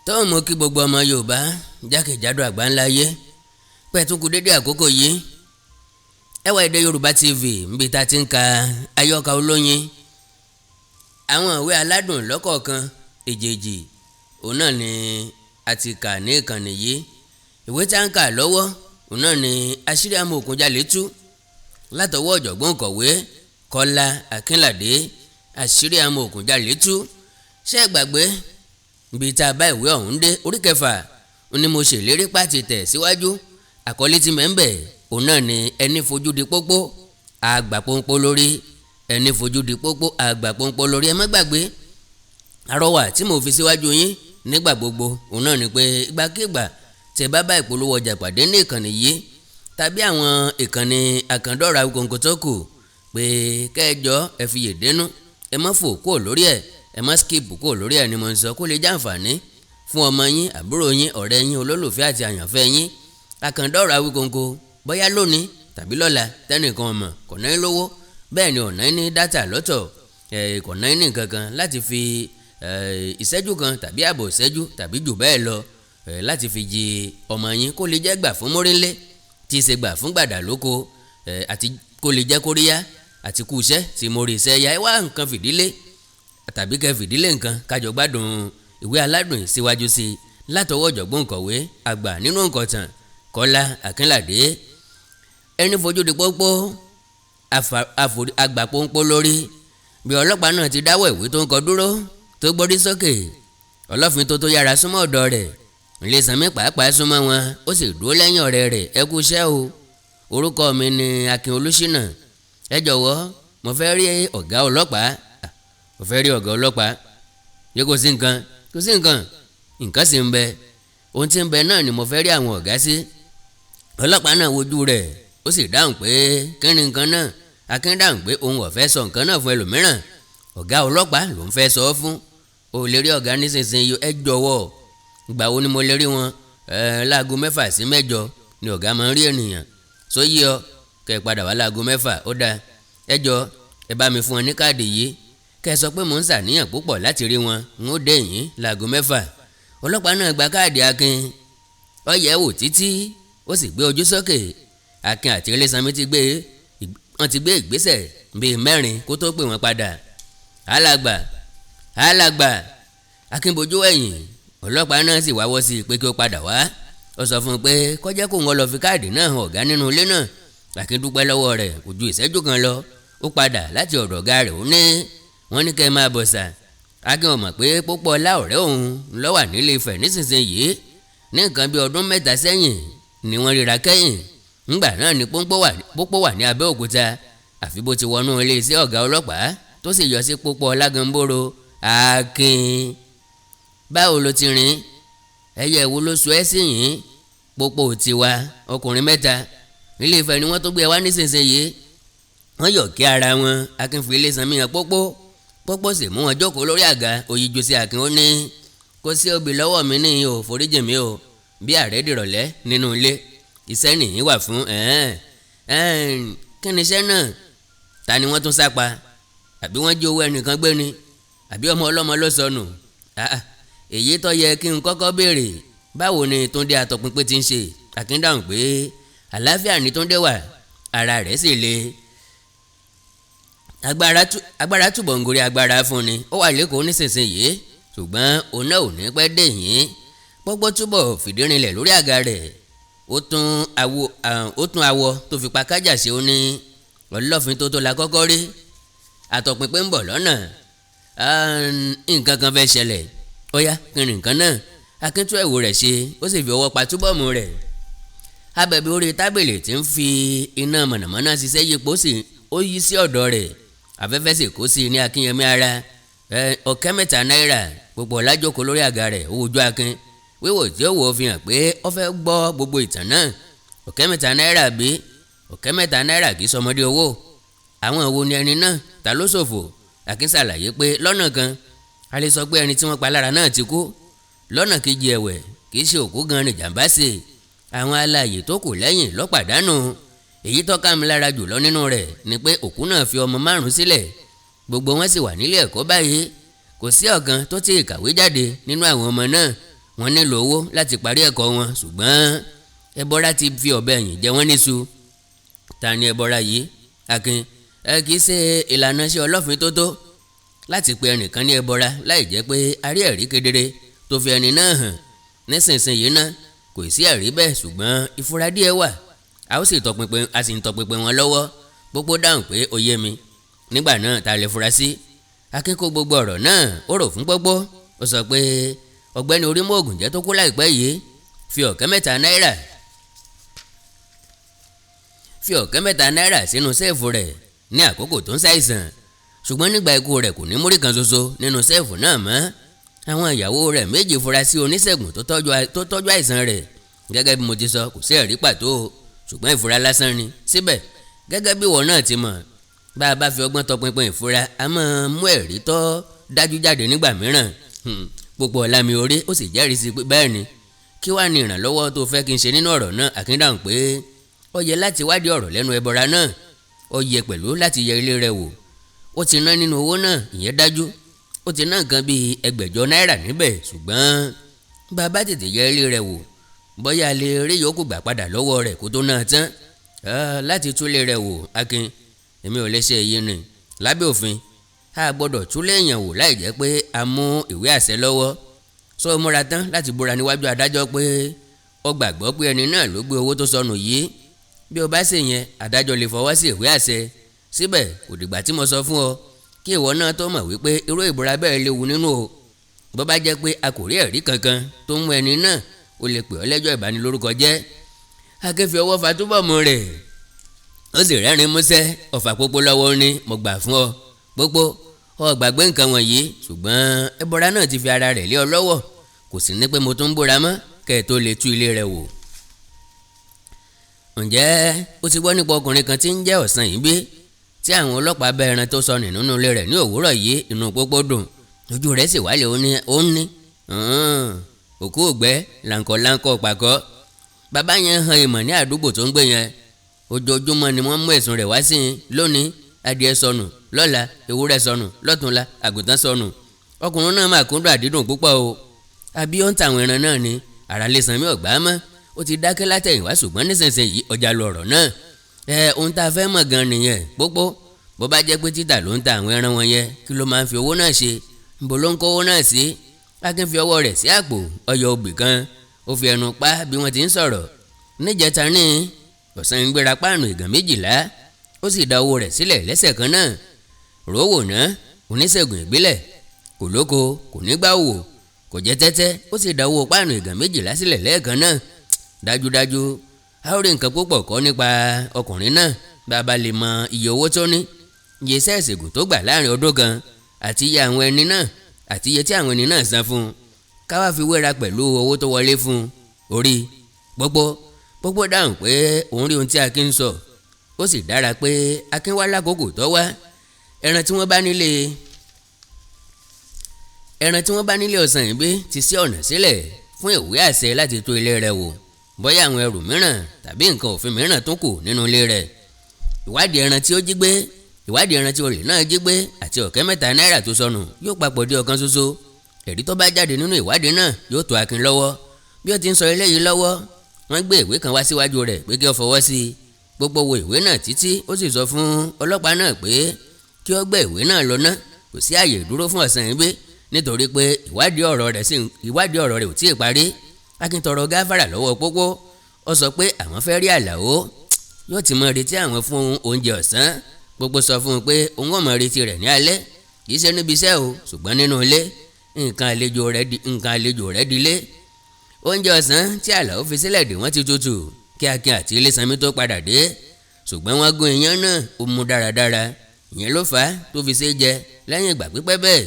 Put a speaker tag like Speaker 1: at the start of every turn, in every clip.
Speaker 1: tó mú kí gbogbo ọmọ Yorùbá jákèjádò àgbáńláyé pẹ̀tùkù dédé àkókò yìí ẹwà èdè Yorùbá TV níbi tá a ti ń ka àyọkà olóyin àwọn ìwé aládùn lọ́kọ̀ọ̀kan èjèèjì òun náà ni a ti kà ní ìkànnì yìí. Ìwé tá ń kà lọ́wọ́ òun náà ni Asiri Amookumjale tú látọwọ́ ọ̀jọ̀gbọ́n kọ̀wé Kọ́lá Akínládé. Asiri Amookumjale tú ṣé gbàgbé ibi tá a bá ìwé ọ̀hún dé orí kẹfà ni mo ṣèlérí pàtì tẹ̀ síwájú àkọlé tí mẹ́ńbẹ̀ òun náà ni ẹni fojú di pópó àgbà pọ́npọ́ lórí ẹni fojú di pópó àgbà pọ́npọ́ lórí. Ẹ má gbàgbé àrọwà tí mo fi síwájú yín nígbà gbogbo òun náà ni pé ìgbàkigbà tẹ́ bá bá ìpolówó ọjà pàdé ní ìkànnì yìí tàbí àwọn ìkànnì àkàndọ́ra Awikonko tó kù pé kẹjọ ẹ fi yèdénú ẹ má fò kúrò lórí ẹ ẹ má skip kúrò lórí ẹ ni mo ń sọ kó lè jàǹfààní fún ọmọ yín àbúrò yín ọ̀rẹ́ yín olólùfẹ́ àti àyànfẹ́ yín. àkàndọ́ra Awikonko bóyá lónìí tàbí lọ́la tẹ́nìkan ọmọ kò náà lówó bẹ́ẹ̀ ni ọ̀nà ní dátà lọ́tọ̀ kò náà ní kankan láti fi ìṣẹ́jú kan tàbí àbọ̀ ìṣẹ́jú tàbí jù bẹ́ẹ̀ lọ láti fi jí ọmọ yín kó lè jẹ́ gbà fún mórílé tí í ṣe gbà fún gbàdà lóko àti kó lè jẹ́ kóríyá àti kú iṣẹ́ tí mo rí iṣẹ́ ya ẹ wá nǹkan fìdílé tàbí kẹ́ fìdílé nǹkan kájọ gbádùn ìwé aládùn síwájú sí i látọwọ́ ọ̀jọ̀gbọ́n kọ̀wé àgbà nínú nǹkan Kọ́lá Akínládé. ẹni fojú di pópó àgbà pọ́npọ́ lórí bí ọlọ́pàá náà ti dáwọ́ ìwé tó ń kọ dúró tó gbórí sókè ọlọ́fin tó yára súnmọ́ ọ̀dọ̀ rẹ̀ Ilésanmí pàápàá súnmọ́ wọn ó sì dúró lẹ́yìn ọ̀rẹ́ rẹ̀ ẹ kú iṣẹ́ o orúkọ mi ni Akin Olúṣínà ẹ jọ̀wọ́ mo fẹ́ rí ọ̀gá ọlọ́pàá mo fẹ́ rí ọ̀gá ọlọ́pàá yẹ kò sí nǹkan nǹkan sì ń bẹ ohun tí ń bẹ náà ni mo fẹ́ rí àwọn ọ̀gá sí. ọlọ́pàá náà wojú rẹ̀ ó sì dáhùn pé kí ni nǹkan náà. Akin dáhùn pé òun ò fẹ́ sọ nǹkan náà fún ẹlòmíràn ọ̀gá ọlọ́pàá ló ń fẹ́ sọ ọ́ fún. o lè rí ọ̀gá nísinsìnyí ẹ jọ̀wọ́ ìgbà wo ni mo lè rí wọn láago 6 sí 8 ni ọ̀gá máa ń rí ènìyàn sóyí ọ kẹ́ ẹ padà wá láago 6 ó dáa ẹ jọ ẹ bá mi fún wọn ní káàdì yìí kẹ́ ẹ sọ pé mò ń ṣàníyàn púpọ̀ láti rí wọn n ó dé yín láago 6. ọlọ́pàá náà gba káàdì Akin ó yẹ̀ wò títí ó sì gbé ojú sókè. Akin àti Ilésanmí ti gbé ìgbésẹ̀ bíi 4 kó tó pè wọ́n padà. alàgbà Akin bojú ẹ̀yìn ọlọ́pàá náà sì wáwọ́ sí i pé kí ó padà wá. ó sọ fún un pé kó jẹ́ kó wọn lọ fi káàdì náà hàn ọ̀gá nínú ilé náà. Akin dúpẹ́ lọ́wọ́ rẹ̀ kò ju ìṣẹ́jú kan lọ ó padà láti ọ̀dọ̀ ọ̀gá rẹ̀ ó ní wọ́n ní kẹ́ ẹ máa bọ̀ sà. Akin ò mọ̀ pé Pópó ọlá ọ̀rẹ́ òun ló wà nílé Ifẹ̀ nísinsìnyí ní nǹkan bí ọdún 7 sẹ́yìn ni wọ́n ríra kẹ́yìn. ńgbà náà ni Pópó wà ní Abẹ́òkúta àfi bó ti wọnú ilé iṣẹ́ ọ̀gá ọlọ́pàá tó sì yọ sí Pópó ọlá gamboro. Akin báwo ló ti rìn ẹyẹ wo ló sọ ẹ́ sí yìí. Pópó tiwa ọkùnrin 3 ilé Ifẹ̀ ni wọ́n tó gbé wá nísinsìnyí. wọ́n yọ̀ kí ara wọn. Akin fi Ilésanmí hàn Pópó sì mú wọn jókòó lórí àga òyìnjú sí Akin ó ní kó sí obì lọ́wọ́ mi níyìn o foríjì mi o bí ààrẹ dìrọ̀lẹ́ nínú ilé iṣẹ́ nìyí wà fún kí ni iṣẹ́ náà. ta ni wọ́n tún sápa àbí wọ́n jí owó ẹnìkan gbé ni àbí ọmọ ọlọ́mọ ló sọnù. èyí tó yẹ kí n kọ́kọ́ béèrè báwo ni Túndé atọpinpin ti ń ṣe. Akin dáhùn pé àlàáfíà ni Túndé wà ara rẹ̀ sì le. agbára túbọ̀ ń gorí agbára fún ni ó wà lẹ́kọ̀ọ́ nísinsìnyí ṣùgbọ́n òun náà ò ní pẹ́ dé yín. Pópó túbọ̀ fìdí rinlẹ̀ lórí àga rẹ̀ ó tún awọ tó fi pa kájà sí ó ní ọlọ́fin tó la kọ́kọ́ rí àtọ̀pinpin ń bọ̀ lọ́nà nǹkan kan fẹ́ ṣẹlẹ̀ ó yá kí ni nǹkan náà. Akin tú ẹ̀wù rẹ̀ ṣe ó sì fi ọwọ́ pa túbọ̀mù rẹ̀. abẹ̀bẹ̀ orí tábìlì tí ń fi iná mọ̀nàmọ́ná ṣiṣẹ́ yípo sí ó yí sí ọ̀dọ̀ rẹ̀ afẹ́fẹ́ sì kó sí ní Akínyẹmí ara. ọ̀kẹ́ 3 náírà Pópó ọlá jókòó lórí àga rẹ̀ ó wojú Akin wíwò tí ó wò ó fi hàn pé ó fẹ́ gbọ́ gbogbo ìtàn náà. ọ̀kẹ́ 3 náírà bí ọ̀kẹ́ 3 náírà kì í sọmọdé owó. àwọn wo ni ẹni náà ta ló ṣòfò. Akin ṣàlàyé pé lọ́nà kan a lè sọ pé ẹni tí wọ́n pa lára náà ti kú. lọ́nà kejì ẹ̀wẹ̀ kì í ṣe òkú gan ni jàǹbá ṣe àwọn alààyè tó kù lẹ́yìn ló pàdánù. èyí tó ká mi lára jùlọ nínú rẹ̀ ni pé òkú náà fi ọmọ 5 sílẹ̀ gbogbo wọn sì wà nílé ẹ̀kọ́ báyìí kò sí ọ̀kan tó ti kàwé jáde nínú àwọn ọmọ náà wọ́n nílò owó láti parí ẹ̀kọ́ wọn ṣùgbọ́n ẹbọra ti fi ọ̀bẹ ẹ̀yìn jẹ wọ́n níṣu. Ta ni ẹbọra yìí? Akin, kì í ṣe ìlànà iṣẹ́ ọlọ́fin tó tó láti pe ẹnìkan ní ẹbọra láì jẹ́ pé a rí ẹ̀rí kedere tó fi ẹni náà hàn. Nísinsìnyí náà kò sí ẹ̀rí bẹ́ẹ̀ ṣùgbọ́n ìfura díẹ̀ wà. A sì ń tọpinpin wọn lọ́wọ́. Pópó dáhùn pé ó yé mi. Nígbà náà ta lè fura sí? Akin kó gbogbo ọ̀rọ̀ náà ó rò fún Pópó. Ó sọ pé ọ̀gbẹ́ni Orímọ̀ògùnjẹ́ tó kú láìpẹ́ yìí fi ọ̀kẹ́ mẹ́ta náírà sínú sẹ́ẹ̀fù rẹ̀ ní àkókò tó ń ṣàìsàn ṣùgbọ́n nígbà ikú rẹ̀ kò ní múrí kan ṣoṣo nínú sẹ́ẹ̀fù náà mọ́. Àwọn ìyàwó rẹ̀ méjì fura sí oníṣègùn tó tọ́jú àìsàn rẹ̀. Gẹ́gẹ́ bí mo ti sọ kò sí ẹ̀rí pàtó ṣùgbọ́n ìfura lásán ni. Síbẹ̀ gẹ́gẹ́ bí ìwọ náà ti mọ̀, bá a bá fi ọgbọ́n tọpinpin ìfura a máa mú ẹ̀rí tó dájú jáde nígbà mìíràn. Pópó ọ̀làmì orí ó sì jẹ́rìí sí pé bẹ́ẹ̀ ni. Kí wàá ní ìrànlọ́wọ́ tó fẹ́ kí n ṣe nínú ọ̀rọ̀ náà? Akin dáhùn pé ó yẹ láti wádìí ọ̀rọ̀ lẹ́nu ẹbọra náà. Ó yẹ pẹ̀lú láti yẹ ilé rẹ̀ wò. Ó ti ná nínú owó náà, ìyẹn dájú. Ó ti ná nǹkan bíi ẹgbẹ̀jọ náírà níbẹ̀ ṣùgbọ́n bàbá tètè yẹ ilé rẹ̀ wò bóyá lè rí yòókù gbà padà lọ́wọ́ rẹ̀ kó tó náà tán. Láti túlé rẹ̀ wò, Akin, èmi ò lè ṣe èyí ni. Lábẹ́ òfin a gbọ́dọ̀ túlé èèyàn wò láì jẹ́ pé a mú ìwé àṣẹ lọ́wọ́. Sọ múra tán láti búra níwájú adájọ́ pé ó gbàgbọ́ pé ẹni náà ló gbé owó tó sọnù yìí. Bí o bá ṣe yẹn adájọ́ lè fọwọ́ sí ìwé àṣẹ. Síbẹ̀ kò dìgbà tí mo sọ fún ọ kí ìwọ náà tó mọ̀ wípé irú ìbúra bẹ́ẹ̀ léwu nínú o. Bó bá jẹ́ pé a kò rí ẹ̀rí kankan tó mú ẹni náà ó lè pè ọ́ lẹ́jọ́ ìbanilórúkọ jẹ́. Akin fi ọwọ́ fa túbọ̀ mú rẹ̀ ó sì rẹ́rìn músẹ́. Ọ̀fà Pópó lọ́wọ́ ní mo gbà fún ọ. Pópó, ọ gbàgbé nǹkan wọ̀nyí ṣùgbọ́n ẹbọra náà ti fi ara rẹ̀ lé ọ lọ́wọ́. Kò sì ní pé mo tún ń búra mọ́ kẹ́ ẹ tó lè tú ilé rẹ̀ wò. Ǹjẹ́ o ti gbọ́ nípa ọkùnrin kan tí ń jẹ́ Ọ̀sán yìí bí? Tí àwọn ọlọ́pàá bá ẹran tó sọnù nínú ilé rẹ̀ ní òwúrọ̀ yìí inú Pópó dùn. Ojú rẹ̀ sì wálé ó ní òkú ògbẹ́ láńkọ̀ pàkọ́. Bàbá yẹn han ìmọ̀ ní àdúgbò tó ń gbé yẹn. Ojoojúmọ́ ni wọ́n mú ẹ̀sùn rẹ̀ wá sí i. Lónìí adìẹ sọnù, lọ́la ewúrẹ́ sọnù, lọ́tùnla àgùntàn sọnù. Ọkùnrin náà máa kúndùn àdídùn púpọ̀ o. Àbí ó ń tàwọn ẹran náà ni ara lè san mí ọ̀gbá mọ́. Ó ti dákẹ́ látẹ̀yìnwá ṣùgbọ́n nísinsìnyí ọjà lu ọ̀rọ̀ náà. Ohun tá a fẹ́ mọ̀ gan nìyẹn. Pópó, bó bá jẹ́ pé títà ló ń ta àwọn ẹran wọn yẹn kí ló máa ń fi owó náà ṣe? Níbo ló ń kó owó náà sí? Akin fi ọwọ́ rẹ̀ sí àpò ọyọ obì kan. Ó fi ẹnu pa bí wọ́n ti ń sọ̀rọ̀. Níjẹta ní Ọ̀sán ń gbéra páànù ìgàn 12 ó sì da owó rẹ̀ sílẹ̀ lẹ́sẹ̀ kan náà. Rówó ná oníṣègùn ìbílẹ̀ kò lóko kò ní gbà wò kò jẹ́ tẹ́tẹ́ ó sì da owó páànù ìgàn 12 sílẹ̀ lẹ́ẹ̀kan náà. Dájúdájú a ó rí nǹkan púpọ̀ kọ́ nípa ọkùnrin náà bá a bá lè mọ iye owó tó ní, iye iṣẹ́ ìṣègùn tó gbà láàrin ọdún kan àti iye àwọn ẹni náà àti iye tí àwọn ẹni náà san fún un. Ká wá fi wéra pẹ̀lú owó tó wọlé fún un. Orí Pópó dáhùn pé òun rí ohun tí Akin ń sọ. Ó sì dára pé Akin wá lákòókò tó wá. Ẹran tí wọ́n bá nílé Ọ̀sán yìí bí ti ṣí ọ̀nà sílẹ̀ fún ìwé àṣẹ láti tó ilé rẹ̀ wò bóyá àwọn ẹrù mìíràn tàbí nǹkan òfin mìíràn tó kù nínú ilé rẹ̀. Ìwádìí ẹran tí olè náà jí gbé àti ọ̀kẹ́ 7 náírà tó sọnù yóò papọ̀ di ọ̀kan ṣoṣo. Ẹ̀rí tó bá jáde nínú ìwádìí náà yóò tó Akin lọ́wọ́. Bí ó ti ń sọ eléyìí lọ́wọ́ wọ́n gbé ìwé kan wá síwájú rẹ̀ pé kí ó fọwọ́ sí i. Pópó wo ìwé náà títí ó sì sọ fún ọlọ́pàá náà pé kí ó gbé ìwé náà lọ ná. Kò sí àyè ìdúró fún Ọ̀sán yìí gbé nítorí pé ìwádìí ọ̀rọ̀ rẹ̀ ò tíì parí. Akin tọrọ gáfárà lọ́wọ́ Pópó. Ó sọ pé àwọn fẹ́ rí Àlàó yóò ti mọ retí àwọn fún oúnjẹ ọ̀sán. Pópó sọ fún un pé òun ò mọ retí rẹ̀ ní alẹ́ kì í ṣe níbi iṣẹ́ o ṣùgbọ́n nínú ilé nǹkan àlejò rẹ̀ dilé. Oúnjẹ ọ̀sán tí Àlàó fi sílẹ̀ dè wọ́n ti tutù kí Akin àti Ilésanmí tó padà dé ṣùgbọ́n wọ́n gún iyán náà ó mú dáradára. Ìyẹn ló fà á tó fi ṣe jẹ lẹ́yìn ìgbà pípẹ́ bẹ́ẹ̀.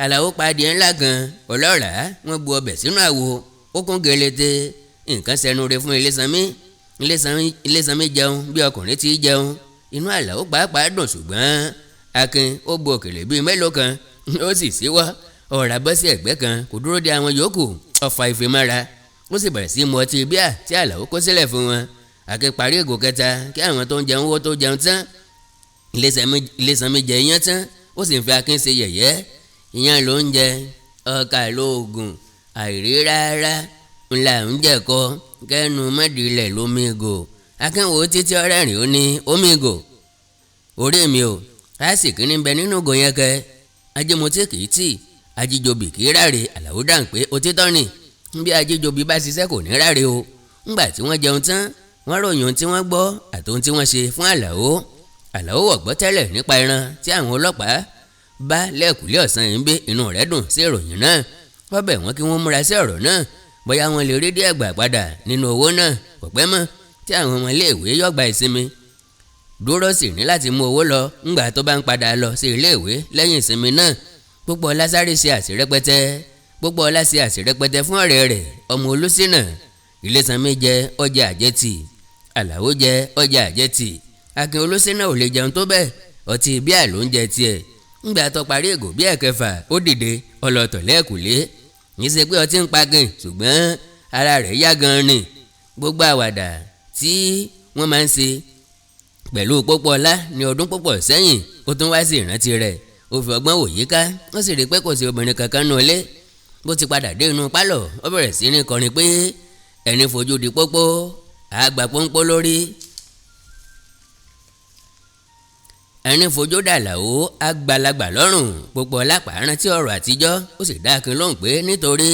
Speaker 1: Àlàó pa adìẹ ńlá kan ọlọ́ràá wọ́n bu ọbẹ̀ sínú àwo ó kún gelete. Nǹkan sẹnu re fún Ilésanmí jẹun bí ọkùnrin ti jẹun. Inú Àlàó pàápàá dùn ṣùgbọ́n Akin ó bu òkèlè bíi mélòó kan ó sì síwọ́ ọ̀rá bọ́ sí ẹ̀gbẹ́ kan kò dúró de àwọn yòókù. Ó fa ife mára ó sì bẹ̀rẹ̀ sí mu ọtí bíà tí Àlàó kó sílẹ̀ fún wọn. Akin parí ìgò kẹta kí àwọn tó ń jẹun owó tó jẹun tán. Ilésanmí jẹ iyán tán ó sì ń fi Akin ṣe yẹ̀yẹ́. Iyán ló ń jẹ ọkà lóògùn àìrí rárá ńlá ń jẹ̀kọ kẹ́nu mọ́dìlẹ̀ lómi ìgò. Akínwó títí ọ̀rẹ́rìn ó ní omi ìgò orí mi o lásìkò ní bẹ nínú ìgò yẹn kẹ ajímọtí kì í tì ajíjobì kì í ráre. Àlàó dáhùn pé òtítọ́ ni bí ajíjobì bá ṣiṣẹ́ kò ní ráre o. ńgbà tí wọ́n jẹun tán wọ́n ròyìn ohun tí wọ́n gbọ́ àtòhun tí wọ́n ṣe fún Àlàó. Àlàó wọ̀gbọ́ tẹ́lẹ̀ nípa ẹran tí àwọn ọlọ́pàá bá lẹ́ẹ̀kúlé ọ̀sán yìí ń gbé. Inú rẹ̀ dùn sí ìròyìn náà. wọ́n bẹ̀ wọ́n kí wọ́n múra sí ọ̀rọ̀ náà bóyá wọ́n lè rí díẹ̀ gbà padà nínú owó náà. kò pẹ́ mọ́ tí àwọn ọmọ iléèwé yọ̀gbà ìsinmi. Dúró sì ní láti mú owó lọ ńgbà tó bá ń padà lọ sí iléèwé lẹ́yìn ìsinmi náà. Pópóọlá sáré ṣe àṣírẹ́pẹ́tẹ́ Pópóọlá ṣe àṣírẹ́pẹ́tẹ́ fún ọ̀rẹ́ rẹ̀ ọmọ Olúṣínà. Ilésanmí jẹ ọjà àjẹtì Àlàó jẹ ọjà àjẹtì. Akin Olúṣínà ò lè jẹun tó bẹ́ẹ̀ ọtí bíà ló ń jẹ tiẹ̀. ńgbà tó parí ìgò bíà kẹfà ó dìde ọlọ́tọ̀ lẹ́ẹ̀kùlé. yìí ṣe pé ọtí ń pagin ṣùgbọ́n ara rẹ̀ yá gan ni. gbogbo àwàdà tí wọ́n máa ń ṣe pẹ̀lú Pópóọlá ní ọdún púpọ̀ sẹ́yìn ó tún wá sí ìrántí rẹ̀. ó fi ọgbọ́n wò yíká ó sì rí i pé kò sí obìnrin kankan nù ilé. bó ti padà dé inú pálọ̀ ó bẹ̀rẹ̀ sí ní kọrin pé ẹni fojú di Pópó àgbà pọ́npọ́ lórí. ẹni fojú dàlàó àgbàlagbà lọ́rùn. Pópóọlá rántí ọ̀rọ̀ àtijọ́ ó sì dá Akin lóhùn pé nítorí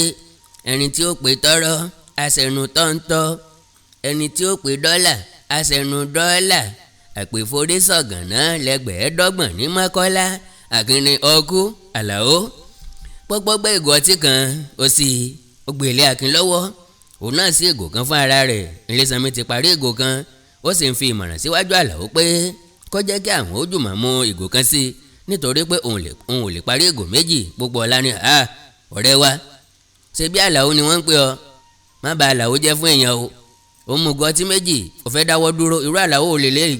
Speaker 1: ẹni tí ó pe tọ́rọ́ aṣẹnu tọ́ńtọ́ ẹni tí ó pe dọ́là aṣẹnu dọ́là àpèforí sọ̀gànná lẹ́gbẹ̀ẹ́dọ́gbọ̀n ní Mọ́kọ́lá. Akin ní ọkú Àlàó. Pópó gbé ìgò ọtí kan ó sì gbé ilé Akin lọ́wọ́. òun náà sí ìgò kan fún ara rẹ̀. Ilésanmí ti parí ìgò kan ó sì ń fi ìmọ̀ràn síwájú Àlàó pé kó jẹ́ kí àwọn ó jùmọ̀ mú ìgò kan sí nítorí pé òun ò lè parí ìgò méjì. Pópóọlá ní ọ̀rẹ́ wa ṣe bí Àlàó ni wọ́n ń pè ọ́ má bà Àlàó jẹ́ fún èèyàn o. ó mú ìgò ọtí méjì ó fẹ́ dáwọ́ dúró irú Àlàó ò lè léyìí.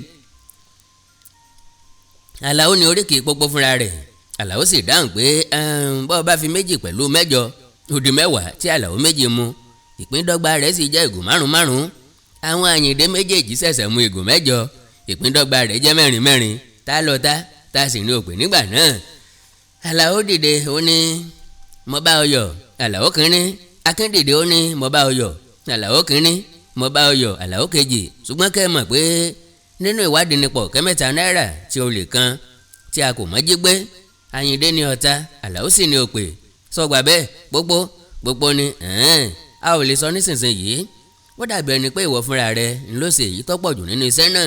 Speaker 1: Àlàó ní oríkì Pópó fúnra rẹ̀. Àlàó sì dáhùn pé bọ́ọ̀ bá fi méjì pẹ̀lú mẹ́jọ ó di mẹ́wàá tí Àlàó méjì mu. ìpíndọ́gba rẹ̀ sì jẹ́ ìgò márùn-ún. àwọn Àyìndé méjèèjì ṣẹ̀ṣẹ̀ mu ìgò mẹ́jọ ìpíndọ́gba rẹ̀ jẹ́ mẹ́rin. tá lọ tá sì ní òpè nígbà náà. Àlàó dìde ó ní mo bá ọ yọ̀. Àlàó kínní. Akin dìde ó ní mo bá ọ yọ̀. Àlàó kínní mo bá ọ yọ̀. Àlàó kejì. ṣùgbọ́n kẹ́ ẹ mọ̀ pé nínú ìwádìí nípa ọ̀kẹ́ mẹ́ta náírà tí olè kan tí a kò mọ̀ jí gbé Àyìndé ní ọ̀tá Àlàó sì ní òpè. sọgbà bẹ́ẹ̀ Pópó ni a ò lè sọ nísinsìnyí. ó dàbí ẹni pé ìwọ fúnra rẹ ń lọ sí èyí tó pọ̀ jù nínú iṣẹ́ náà.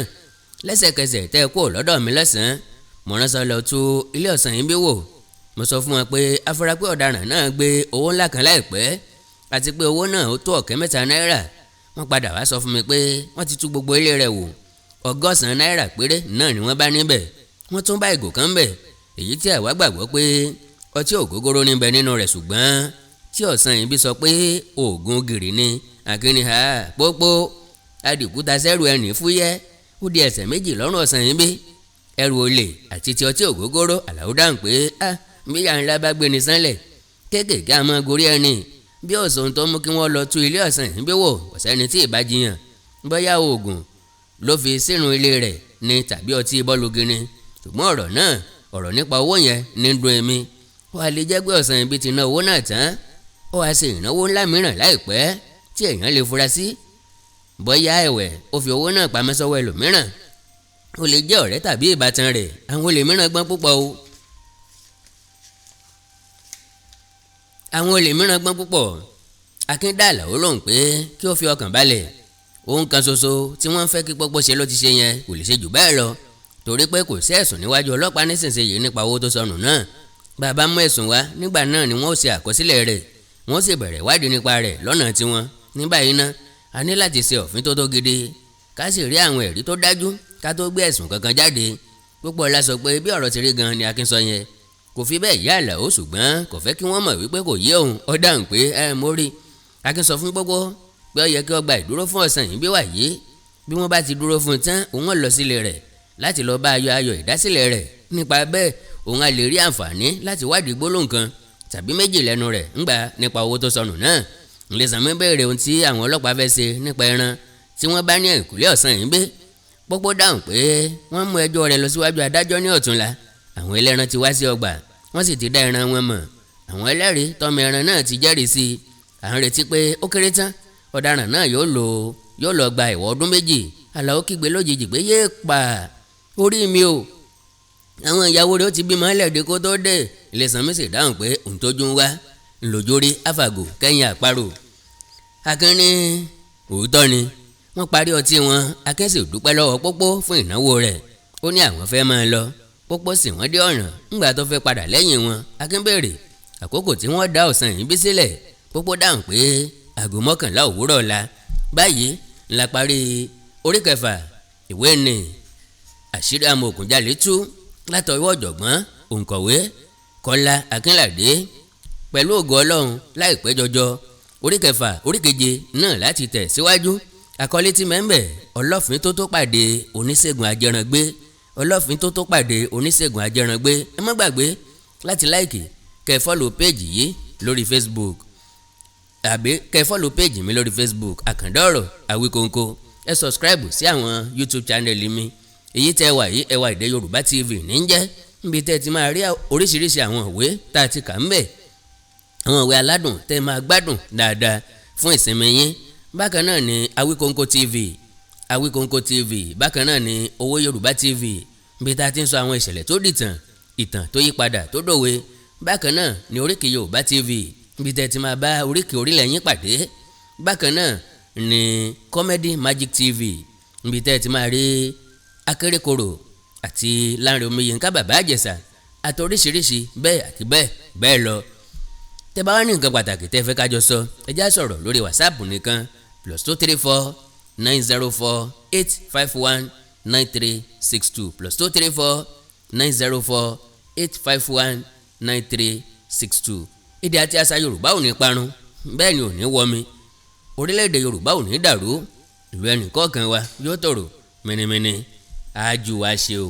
Speaker 1: lẹ́sẹ̀kẹsẹ̀ tẹ́ ẹ kúrò lọ́dọ̀ mi lọ́sàn-án mo ránṣẹ́ lọ tú ilé ọ̀sán yín bí wò. mo sọ fún wọn pé afurasí ọ̀daràn náà gbé owó ńlá kan láìpẹ́ àti pé owó náà ó tó ọ̀kẹ́ mẹ́ta náírà. wọ́n padà wá sọ fún mi pé wọ́n ti tú gbogbo ilé rẹ̀ wò. 100 náírà péré náà ni wọ́n bá níbẹ̀. wọ́n tún bá ìgò kan bẹ̀ èyí tí àwa gbàgbọ́ pé ọtí ògógóró níbẹ̀ nínú rẹ̀ ṣùgbọ́n tí ọ̀sán yìí bí sọ pé oògùn gìrì ni. Akin ní Pópó adìkúta sẹ́rù ẹnì fúyẹ́ ó di ẹsẹ̀ méjì lọ́rùn ọ̀sán yìí bí ẹrù olè àti ti ọtí ògógóró. Àlàó dáhùn pé bí ìyá ńlá bá gbé ni sánlẹ̀ kéékèèké àmọ́ gorí ẹni. bí òṣòun tó mú kí wọ́n lọ tú ilé ọ̀sán yìí bí wò kò sẹ́ni tí ì bá jiyàn bóyá oògùn ló fi sínú ilé rẹ̀ ni tàbí ọtí bọ́lúgini. ṣùgbọ́n ọ̀rọ̀ nípa owó yẹn ní dùn èmi. ó wá lè jẹ́ pé ọ̀sán ibi ti ná owó náà tán ó wá ṣe ìnáwó ńlá mìíràn láìpẹ́ tí èèyàn lè fura sí. bóyá ẹ̀wẹ̀ ó fi owó náà pamọ́ sọ́wọ́ ẹlòmíràn. ó lè jẹ́ ọ̀rẹ́ tàbí ìbátan rẹ̀. àwọn olè mìíràn gbọ́n púpọ̀ o. Akin dá Àlàó lóhùn pé kí ó fi ọkàn balẹ̀. ohun kan ṣoṣo tí wọ́n fẹ́ kí Pópó ṣe ló ti ṣe yẹn kò lè ṣe jù bẹ́ẹ̀ lọ torí pé kò sí ẹ̀sùn níwájú ọlọ́pàá nísinsìnyí nípa owó tó sọnù náà. bàbá mú ẹ̀sùn wá nígbà náà ni wọ́n ó ṣe àkọsílẹ̀ rẹ̀ wọ́n sì bẹ̀rẹ̀ ìwádìí nípa rẹ̀ lọ́nà tiwọn. ní báyìí ná a ní láti ṣe òfin tó gidi ká sì rí àwọn ẹ̀rí tó dájú ká tó gbé ẹ̀sùn kankan jáde. Pópóọlá sọ pé bí ọ̀rọ̀ ti rí gan ni Akin sọ yẹn kò fi bẹ́ẹ̀ yá Àlàó ṣùgbọ́n kò fẹ́ kí wọ́n mọ̀ wípé kò yé òun. ó dáhùn pé mo rí. Akin sọ fún Pópó pé ó yẹ kí ó gba ìdúró fún ọ̀sán yìí bí wàyé bí wọ́n bá ti dúró fún un tán òun ó lọ sílé rẹ̀ láti lọ bá ayọ̀ ìdásílẹ̀ rẹ̀. nípa bẹ́ẹ̀ òun á lè rí àǹfààní láti wádìí gbólóhùn kan tàbí méjì lẹ́nu rẹ̀ ńgbà nípa owó tó sọnù náà. Ilésanmí béèrè ohun tí àwọn ọlọ́pàá fẹ́ ṣe nípa ẹran tí wọ́n bá ní ẹ̀kúlé ọ̀sán yìí gbé. Pópó dáhùn pé wọ́n mú ẹjọ́ rẹ̀ lọ síwájú adájọ́ ní ọ̀túnla. àwọn ẹlẹ́ran ti wá sí ọgbà wọ́n sì ti dá ẹran wọn mọ̀. àwọn ẹlẹ́rìí tọ́mọ ẹran náà ti jẹ́rìí sí i à ń retí pé ó kéré tán ọ̀daràn náà yóò lọ gba ẹ̀wọ̀n ọdún 2. Àlàó kígbe lójijì pé yéé pa orí mi o, àwọn ìyàwó rẹ̀ ó ti bímọ ẹlẹ́dẹ̀ kó tó dé. Ilésanmí sì dáhùn pé òun tójú ń wá ńlójórí àfàgò kẹ́yìn àparò. Akin ní òótọ́ ni wọ́n parí ọtí wọn. Akin sì dúpẹ́ lọ́wọ́ Pópó fún ìnáwó rẹ̀. Ó ní àwọn fẹ́ máa lọ. Pópó sì wọ́n dé ọ̀ràn. ńgbà tó fẹ́ padà lẹ́yìn wọn, Akin béèrè àkókò tí wọ́n dá ọ̀sán yìí bí sílẹ̀. Pópó dáhùn pé aago 11 òwúrọ̀ ọ̀la. Báyìí ńlá parí orí kẹfà ìwé ni àṣírí Amookumjale tú látọwọ́ ọ̀jọ̀gbọ́n òǹkọ̀wé Kọ́lá Akínládé. Pẹ̀lú ògo Ọlọ́run láìpẹ́ jọjọ orí kẹfà orí keje náà láti tẹ̀ síwájú. Àkọlé tí mẹ́ńbẹ̀ ọlọ́fin tó pàdé oníṣègùn ajẹrangbé. Ọlọ́fin tó pàdé oníṣègùn ajẹrangbé. Ẹ má gbàgbé láti láìkì kẹ́ fọ́lò péèjì yìí lórí Facebook àbí kẹ́ fọ́lò péèjì mi lórí Facebook Àkàndá Ọ̀rọ̀ Àwíkóńkó. Ẹ sọ̀scribe sí àwọn YouTube channel mi. Èyí tẹ́ wà yìí Ẹwà Èdè Yorùbá TV ní jẹ́ níbi tẹ́ ti máa rí oríṣiríṣi àwọn ìwé tá a ti kà ń bẹ̀. Àwọn ìwé aládùn tẹ́ máa gbádùn dáadáa fún ìsinmi yín. Bákan náà ni Àwíkóńkó TV, Àwíkóńkó TV. Bákan náà ni Owó Yorùbá TV níbi tá a ti ń sọ àwọn ìṣẹ̀lẹ̀ tó dìtàn, ìtàn tó yípadà tó dòwe. Bákan náà ni Oríkì Yorùbá TV níbi tẹ́ ti máa bá oríkì orílẹ̀ yín pàdé. Bákan náà ni Comedy Magic TV níbi tẹ́ ti máa rí Akérèkọ́rò àti Lánrè Omiyinka Bàbá Ìjẹ̀ṣà àti oríṣiríṣi bẹ́ẹ̀ àti bẹ́ẹ̀ lọ. Tẹ́ bá wá ní nǹkan pàtàkì tẹ́ fẹ́ kájọ sọ, ẹ já sọ̀rọ̀ lórí WhatsApp nìkan +234 904 851 9362 +234 904 851 9362. Èdè àti àṣà Yorùbá ò ní parun, bẹ́ẹ̀ ni ò ní wọmi. Orílẹ̀-èdè Yorùbá ò ní dàrú. Ìlú ẹnì kọ̀ọ̀kan wa yóò tòrò mẹ́nimẹ́ni. Àjù wa ṣe o.